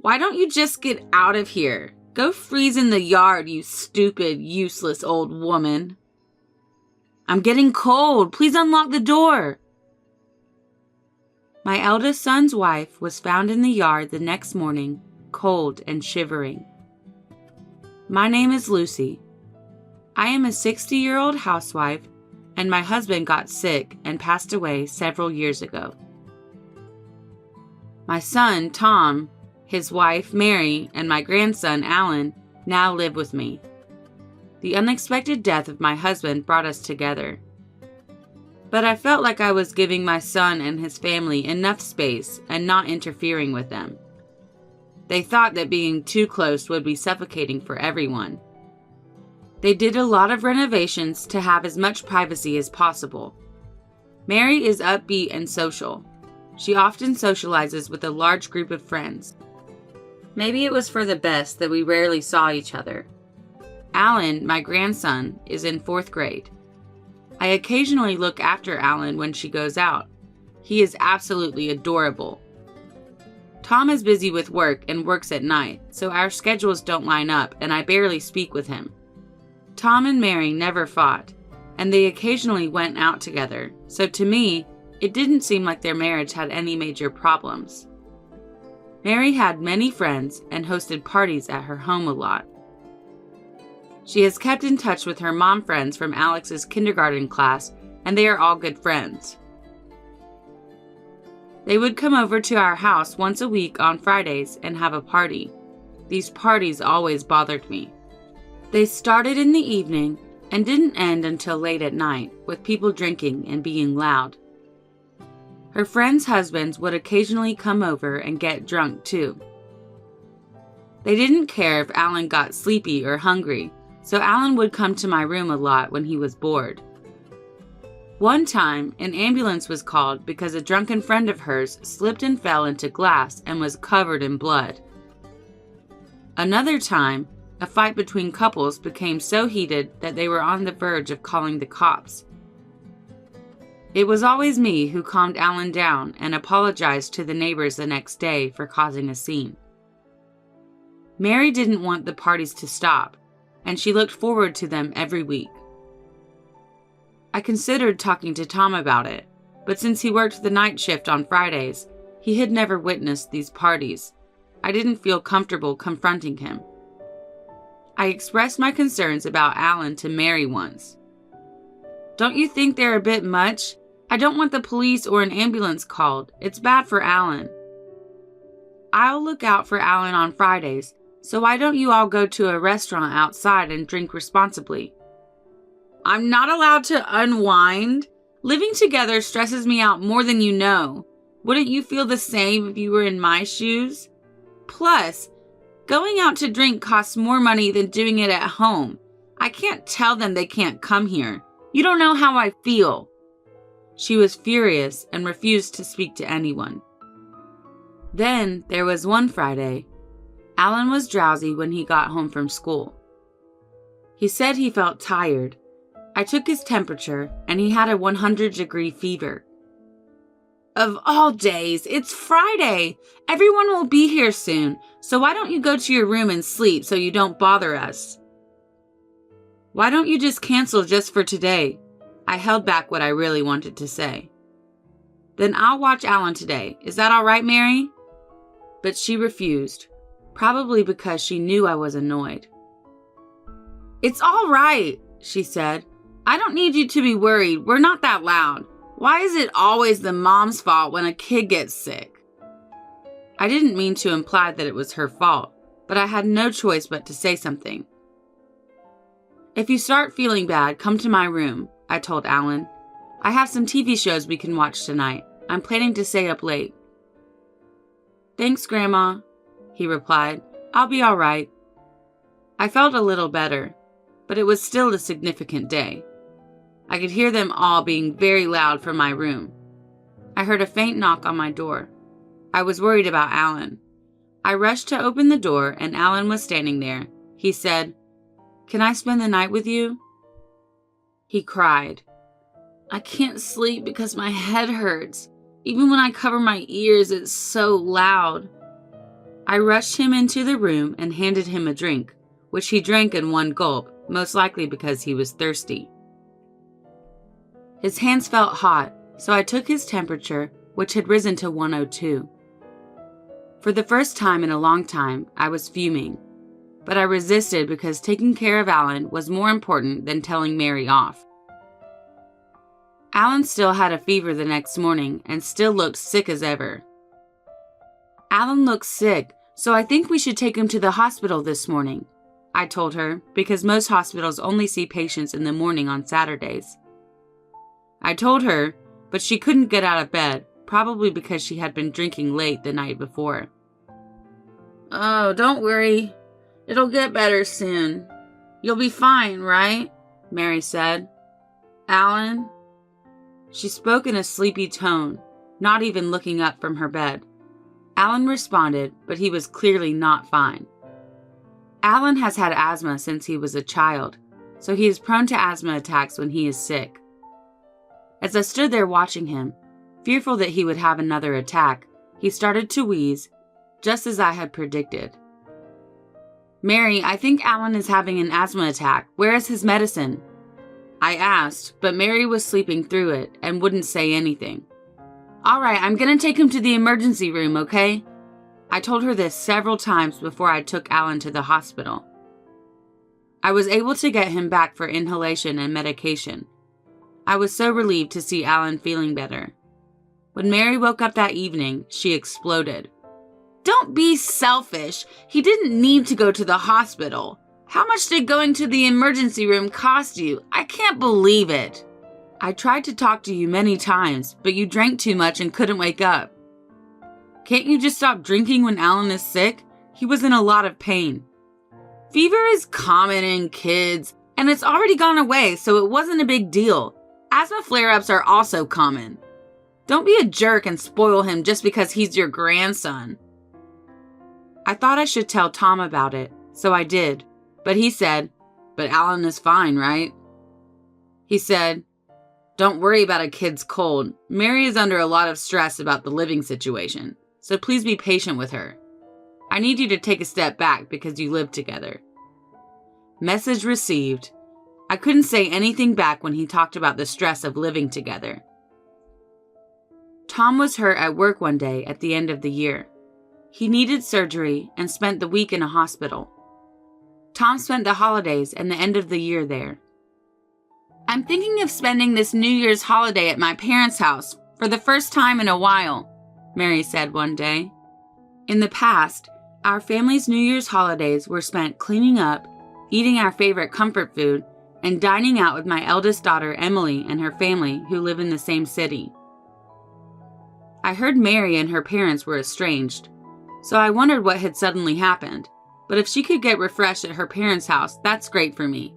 Why don't you just get out of here? Go freeze in the yard, you stupid, useless old woman. I'm getting cold. Please unlock the door. My eldest son's wife was found in the yard the next morning, cold and shivering. My name is Lucy. I am a 60-year-old housewife, and my husband got sick and passed away several years ago. My son, Tom, his wife, Mary, and my grandson, Alan, now live with me. The unexpected death of my husband brought us together. But I felt like I was giving my son and his family enough space and not interfering with them. They thought that being too close would be suffocating for everyone. They did a lot of renovations to have as much privacy as possible. Mary is upbeat and social. She often socializes with a large group of friends. Maybe it was for the best that we rarely saw each other. Alan, my grandson, is in 4th grade. I occasionally look after Alan when she goes out. He is absolutely adorable. Tom is busy with work and works at night, so our schedules don't line up and I barely speak with him. Tom and Mary never fought, and they occasionally went out together, so to me, it didn't seem like their marriage had any major problems. Mary had many friends and hosted parties at her home a lot. She has kept in touch with her mom friends from Alex's kindergarten class, and they are all good friends. They would come over to our house once a week on Fridays and have a party. These parties always bothered me. They started in the evening and didn't end until late at night, with people drinking and being loud. Her friends' husbands would occasionally come over and get drunk too. They didn't care if Alan got sleepy or hungry, so Alan would come to my room a lot when he was bored. One time, an ambulance was called because a drunken friend of hers slipped and fell into glass and was covered in blood. Another time, a fight between couples became so heated that they were on the verge of calling the cops. It was always me who calmed Alan down and apologized to the neighbors the next day for causing a scene. Mary didn't want the parties to stop, and she looked forward to them every week. I considered talking to Tom about it, but since he worked the night shift on Fridays, he had never witnessed these parties. I didn't feel comfortable confronting him. I expressed my concerns about Alan to Mary once. "Don't you think they're a bit much? I don't want the police or an ambulance called. It's bad for Alan." "I'll look out for Alan on Fridays, so why don't you all go to a restaurant outside and drink responsibly?" "I'm not allowed to unwind? Living together stresses me out more than you know. Wouldn't you feel the same if you were in my shoes? Plus, going out to drink costs more money than doing it at home. I can't tell them they can't come here. You don't know how I feel." She was furious and refused to speak to anyone. Then there was one Friday. Alan was drowsy when he got home from school. He said he felt tired. I took his temperature, and he had a 100-degree fever. "Of all days, it's Friday. Everyone will be here soon, so why don't you go to your room and sleep so you don't bother us?" "Why don't you just cancel just for today?" I held back what I really wanted to say. "Then I'll watch Alan today. Is that all right, Mary?" But she refused, probably because she knew I was annoyed. "It's all right," she said. "I don't need you to be worried. We're not that loud. Why is it always the mom's fault when a kid gets sick?" I didn't mean to imply that it was her fault, but I had no choice but to say something. "If you start feeling bad, come to my room," I told Alan. "I have some TV shows we can watch tonight. I'm planning to stay up late." "Thanks, Grandma," he replied. "I'll be all right." I felt a little better, but it was still a significant day. I could hear them all being very loud from my room. I heard a faint knock on my door. I was worried about Alan. I rushed to open the door, and Alan was standing there. He said, "Can I spend the night with you?" He cried, "I can't sleep because my head hurts. Even when I cover my ears, it's so loud." I rushed him into the room and handed him a drink, which he drank in one gulp, most likely because he was thirsty. His hands felt hot, so I took his temperature, which had risen to 102. For the first time in a long time, I was fuming, but I resisted because taking care of Alan was more important than telling Mary off. Alan still had a fever the next morning and still looked sick as ever. Alan looks sick, so I think we should take him to the hospital this morning, I told her, because most hospitals only see patients in the morning on Saturdays. I told her, but she couldn't get out of bed, probably because she had been drinking late the night before. "Oh, don't worry. It'll get better soon. You'll be fine, right?" Mary said. "Alan?" She spoke in a sleepy tone, not even looking up from her bed. Alan responded, but he was clearly not fine. Alan has had asthma since he was a child, so he is prone to asthma attacks when he is sick. As I stood there watching him, fearful that he would have another attack, he started to wheeze, just as I had predicted. "Mary, I think Alan is having an asthma attack. Where is his medicine?" I asked, but Mary was sleeping through it and wouldn't say anything. "All right, I'm going to take him to the emergency room, okay?" I told her this several times before I took Alan to the hospital. I was able to get him back for inhalation and medication. I was so relieved to see Alan feeling better. When Mary woke up that evening, she exploded. "Don't be selfish. He didn't need to go to the hospital. How much did going to the emergency room cost you? I can't believe it. I tried to talk to you many times, but you drank too much and couldn't wake up. Can't you just stop drinking when Alan is sick? He was in a lot of pain." "Fever is common in kids, and it's already gone away, so it wasn't a big deal. Asthma flare-ups are also common. Don't be a jerk and spoil him just because he's your grandson." I thought I should tell Tom about it, so I did, but he said, "But Alan is fine, right?" He said, "Don't worry about a kid's cold. Mary is under a lot of stress about the living situation, so please be patient with her. I need you to take a step back because you live together." Message received. I couldn't say anything back when he talked about the stress of living together. Tom was hurt at work one day at the end of the year. He needed surgery and spent the week in a hospital. Tom spent the holidays and the end of the year there. "I'm thinking of spending this New Year's holiday at my parents' house for the first time in a while," Mary said one day. In the past, our family's New Year's holidays were spent cleaning up, eating our favorite comfort food, and dining out with my eldest daughter Emily and her family who live in the same city. I heard Mary and her parents were estranged, so I wondered what had suddenly happened, but if she could get refreshed at her parents' house, that's great for me.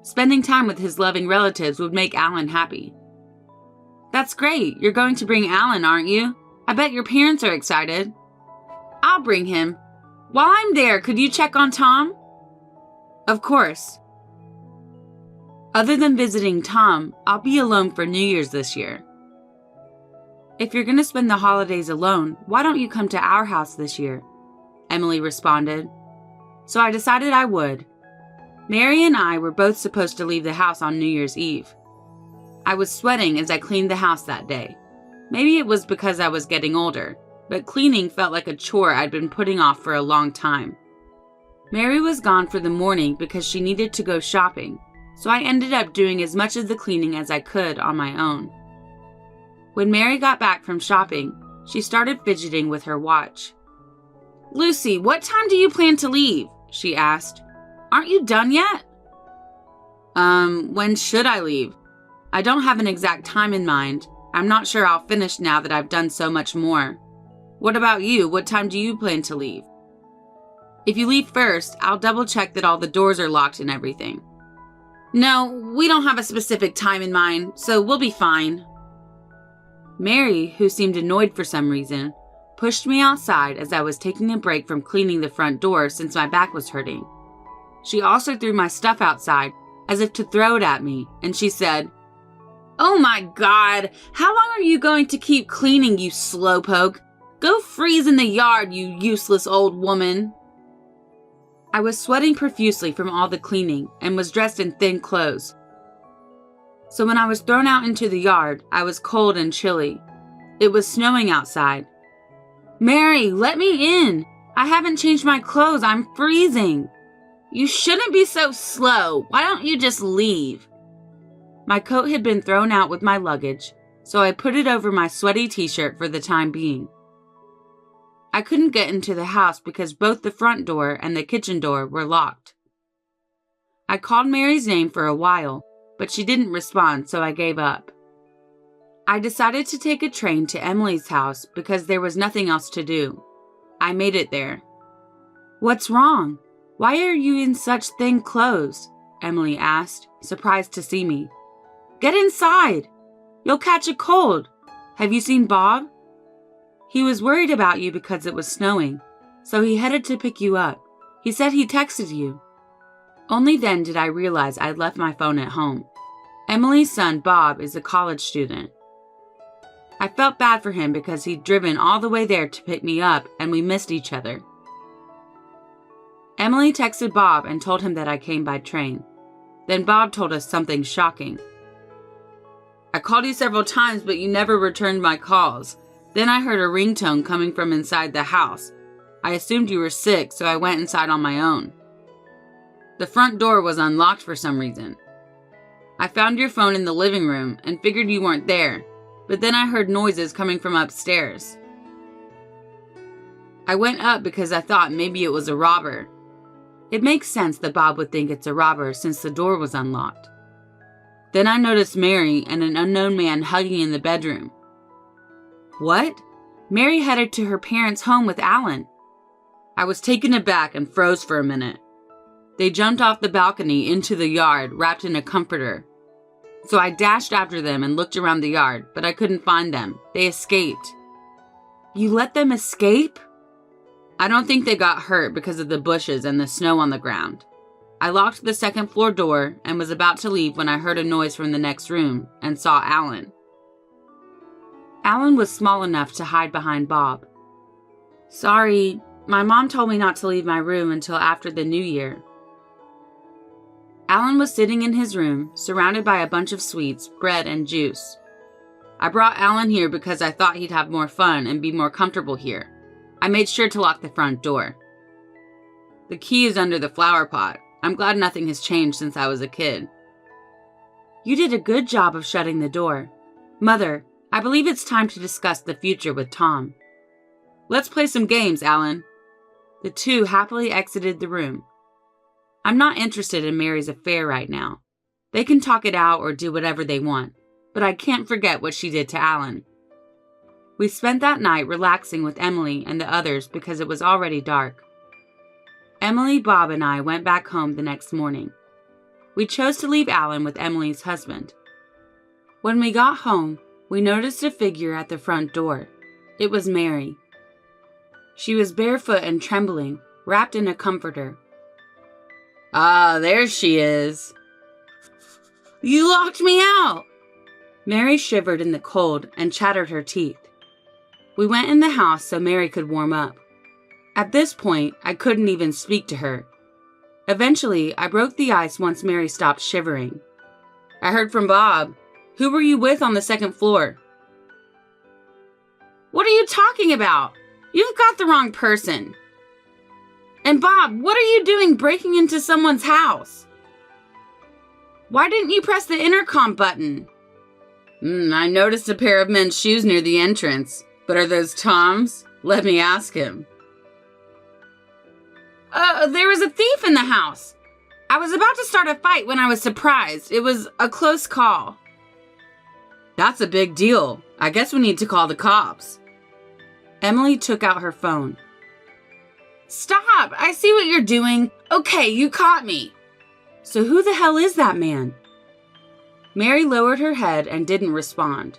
Spending time with his loving relatives would make Alan happy. "That's great. You're going to bring Alan, aren't you? I bet your parents are excited." "I'll bring him. While I'm there, could you check on Tom?" "Of course." Other than visiting Tom, I'll be alone for New Year's this year. "If you're going to spend the holidays alone, why don't you come to our house this year?" Emily responded. So I decided I would. Mary and I were both supposed to leave the house on New Year's Eve. I was sweating as I cleaned the house that day. Maybe it was because I was getting older, but cleaning felt like a chore I'd been putting off for a long time. Mary was gone for the morning because she needed to go shopping, so I ended up doing as much of the cleaning as I could on my own. When Mary got back from shopping, she started fidgeting with her watch. "Lucy, what time do you plan to leave?" she asked. "Aren't you done yet?" When should I leave? I don't have an exact time in mind. I'm not sure I'll finish now that I've done so much more. What about you? What time do you plan to leave?" "If you leave first, I'll double check that all the doors are locked and everything." "No, we don't have a specific time in mind, so we'll be fine." Mary, who seemed annoyed for some reason, pushed me outside as I was taking a break from cleaning the front door since my back was hurting. She also threw my stuff outside as if to throw it at me, and she said, "Oh my God, how long are you going to keep cleaning, you slowpoke? Go freeze in the yard, you useless old woman. I was sweating profusely from all the cleaning and was dressed in thin clothes. So when I was thrown out into the yard, I was cold and chilly. It was snowing outside. Mary, let me in. I haven't changed my clothes. I'm freezing. You shouldn't be so slow. Why don't you just leave? My coat had been thrown out with my luggage, so I put it over my sweaty t-shirt for the time being. I couldn't get into the house because both the front door and the kitchen door were locked. I called Mary's name for a while, but she didn't respond, so I gave up. I decided to take a train to Emily's house because there was nothing else to do. I made it there. What's wrong? Why are you in such thin clothes? Emily asked, surprised to see me. Get inside. You'll catch a cold. Have you seen Bob? He was worried about you because it was snowing, so he headed to pick you up. He said he texted you. Only then did I realize I'd left my phone at home. Emily's son, Bob, is a college student. I felt bad for him because he'd driven all the way there to pick me up and we missed each other. Emily texted Bob and told him that I came by train. Then Bob told us something shocking. I called you several times, but you never returned my calls. Then I heard a ringtone coming from inside the house. I assumed you were sick, so I went inside on my own. The front door was unlocked for some reason. I found your phone in the living room and figured you weren't there, but then I heard noises coming from upstairs. I went up because I thought maybe it was a robber. It makes sense that Bob would think it's a robber since the door was unlocked. Then I noticed Mary and an unknown man hugging in the bedroom. What? Mary headed to her parents' home with Alan. I was taken aback and froze for a minute. They jumped off the balcony into the yard, wrapped in a comforter. So I dashed after them and looked around the yard, but I couldn't find them. They escaped. You let them escape? I don't think they got hurt because of the bushes and the snow on the ground. I locked the second floor door and was about to leave when I heard a noise from the next room and saw Alan. Alan was small enough to hide behind Bob. Sorry, my mom told me not to leave my room until after the new year. Alan was sitting in his room, surrounded by a bunch of sweets, bread, and juice. I brought Alan here because I thought he'd have more fun and be more comfortable here. I made sure to lock the front door. The key is under the flower pot. I'm glad nothing has changed since I was a kid. You did a good job of shutting the door. Mother, I believe it's time to discuss the future with Tom. Let's play some games, Alan. The two happily exited the room. I'm not interested in Mary's affair right now. They can talk it out or do whatever they want, but I can't forget what she did to Alan. We spent that night relaxing with Emily and the others because it was already dark. Emily, Bob, and I went back home the next morning. We chose to leave Alan with Emily's husband. When we got home, we noticed a figure at the front door. It was Mary. She was barefoot and trembling, wrapped in a comforter. Ah, there she is. You locked me out! Mary shivered in the cold and chattered her teeth. We went in the house so Mary could warm up. At this point, I couldn't even speak to her. Eventually, I broke the ice once Mary stopped shivering. I heard from Bob. Who were you with on the second floor? What are you talking about? You've got the wrong person. And Bob, what are you doing breaking into someone's house? Why didn't you press the intercom button? I noticed a pair of men's shoes near the entrance. But are those Tom's? Let me ask him. There was a thief in the house. I was about to start a fight when I was surprised. It was a close call. That's a big deal. I guess we need to call the cops. Emily took out her phone. Stop! I see what you're doing. Okay, you caught me. So who the hell is that man? Mary lowered her head and didn't respond.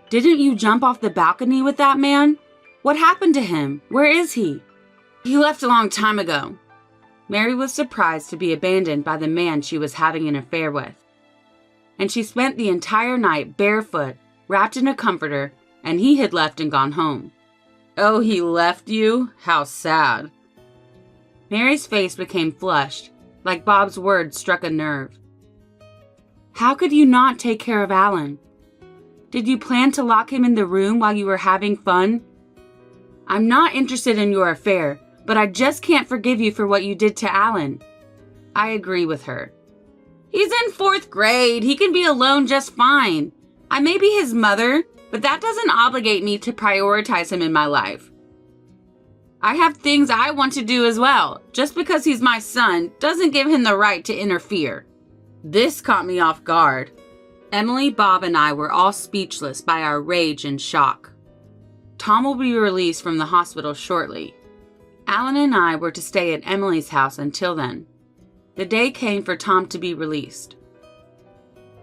Didn't you jump off the balcony with that man? What happened to him? Where is he? He left a long time ago. Mary was surprised to be abandoned by the man she was having an affair with. And she spent the entire night barefoot, wrapped in a comforter, and he had left and gone home. Oh, he left you? How sad. Mary's face became flushed, like Bob's words struck a nerve. How could you not take care of Alan? Did you plan to lock him in the room while you were having fun? I'm not interested in your affair, but I just can't forgive you for what you did to Alan. I agree with her. He's in 4th grade. He can be alone just fine. I may be his mother, but that doesn't obligate me to prioritize him in my life. I have things I want to do as well. Just because he's my son doesn't give him the right to interfere. This caught me off guard. Emily, Bob, and I were all speechless by our rage and shock. Tom will be released from the hospital shortly. Alan and I were to stay at Emily's house until then. The day came for Tom to be released.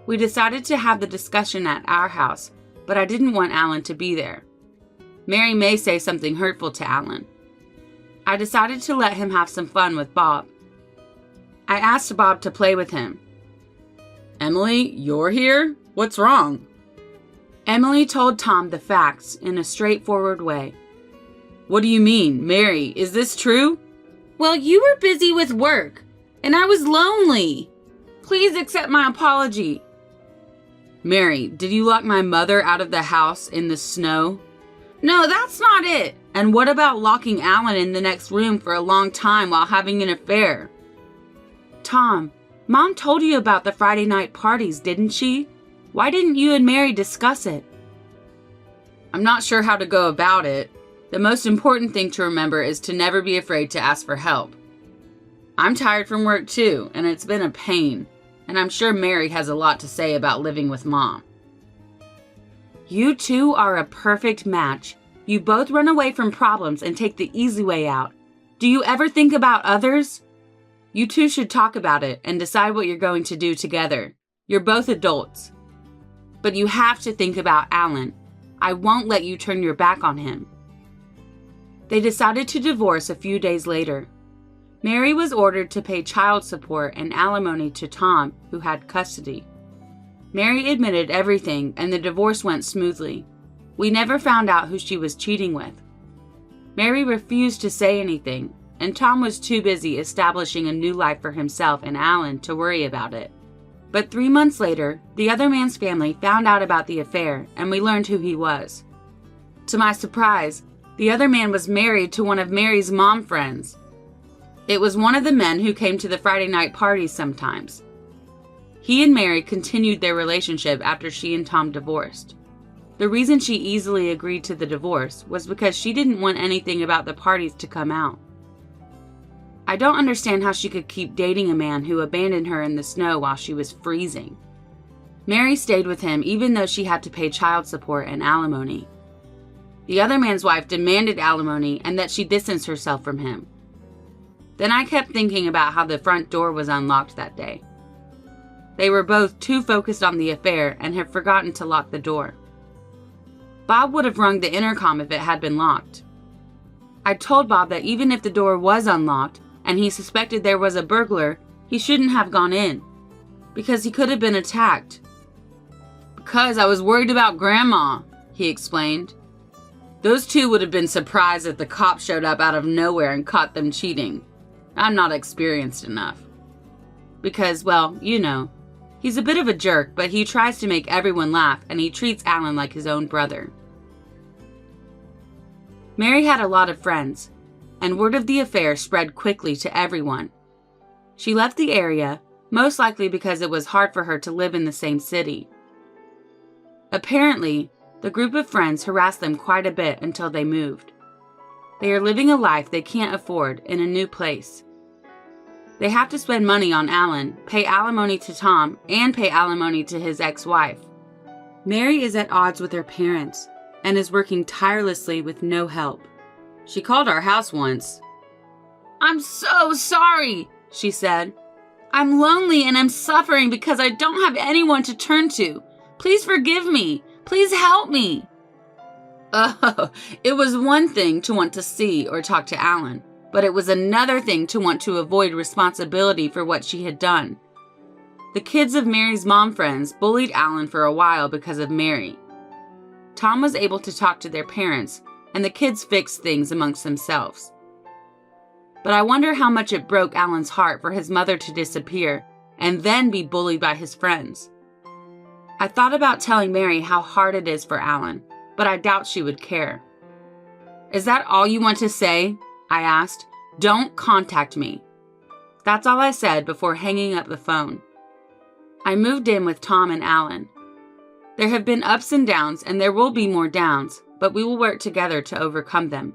We decided to have the discussion at our house, but I didn't want Alan to be there. Mary may say something hurtful to Alan. I decided to let him have some fun with Bob. I asked Bob to play with him. Emily, you're here? What's wrong? Emily told Tom the facts in a straightforward way. What do you mean, Mary? Is this true? Well, you were busy with work, and I was lonely. Please accept my apology. Mary, did you lock my mother out of the house in the snow? No, that's not it. And what about locking Alan in the next room for a long time while having an affair? Tom, Mom told you about the Friday night parties, didn't she? Why didn't you and Mary discuss it? I'm not sure how to go about it. The most important thing to remember is to never be afraid to ask for help. I'm tired from work too, and it's been a pain, and I'm sure Mary has a lot to say about living with Mom. You two are a perfect match. You both run away from problems and take the easy way out. Do you ever think about others? You two should talk about it and decide what you're going to do together. You're both adults. But you have to think about Alan. I won't let you turn your back on him. They decided to divorce a few days later. Mary was ordered to pay child support and alimony to Tom, who had custody. Mary admitted everything, and the divorce went smoothly. We never found out who she was cheating with. Mary refused to say anything, and Tom was too busy establishing a new life for himself and Alan to worry about it. But 3 months later, the other man's family found out about the affair, and we learned who he was. To my surprise, the other man was married to one of Mary's mom friends. It was one of the men who came to the Friday night parties sometimes. He and Mary continued their relationship after she and Tom divorced. The reason she easily agreed to the divorce was because she didn't want anything about the parties to come out. I don't understand how she could keep dating a man who abandoned her in the snow while she was freezing. Mary stayed with him even though she had to pay child support and alimony. The other man's wife demanded alimony and that she distance herself from him. Then I kept thinking about how the front door was unlocked that day. They were both too focused on the affair and had forgotten to lock the door. Bob would have rung the intercom if it had been locked. I told Bob that even if the door was unlocked and he suspected there was a burglar, he shouldn't have gone in, because he could have been attacked. Because I was worried about Grandma, he explained. Those two would have been surprised if the cops showed up out of nowhere and caught them cheating. I'm not experienced enough. Because, well, you know, he's a bit of a jerk, but he tries to make everyone laugh, and he treats Alan like his own brother. Mary had a lot of friends, and word of the affair spread quickly to everyone. She left the area, most likely because it was hard for her to live in the same city. Apparently, the group of friends harassed them quite a bit until they moved. They are living a life they can't afford in a new place. They have to spend money on Alan, pay alimony to Tom, and pay alimony to his ex-wife. Mary is at odds with her parents and is working tirelessly with no help. She called our house once. "I'm so sorry," she said. "I'm lonely and I'm suffering because I don't have anyone to turn to. Please forgive me. Please help me." Oh, it was one thing to want to see or talk to Alan, but it was another thing to want to avoid responsibility for what she had done. The kids of Mary's mom friends bullied Alan for a while because of Mary. Tom was able to talk to their parents, and the kids fixed things amongst themselves. But I wonder how much it broke Alan's heart for his mother to disappear and then be bullied by his friends. I thought about telling Mary how hard it is for Alan, but I doubt she would care. "Is that all you want to say?" I asked. "Don't contact me." That's all I said before hanging up the phone. I moved in with Tom and Alan. There have been ups and downs, and there will be more downs, but we will work together to overcome them.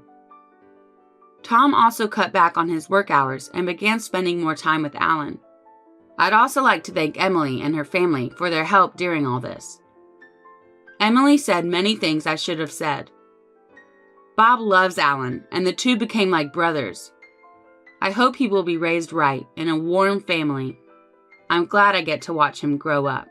Tom also cut back on his work hours and began spending more time with Alan. I'd also like to thank Emily and her family for their help during all this. Emily said many things I should have said. Bob loves Alan, and the two became like brothers. I hope he will be raised right in a warm family. I'm glad I get to watch him grow up.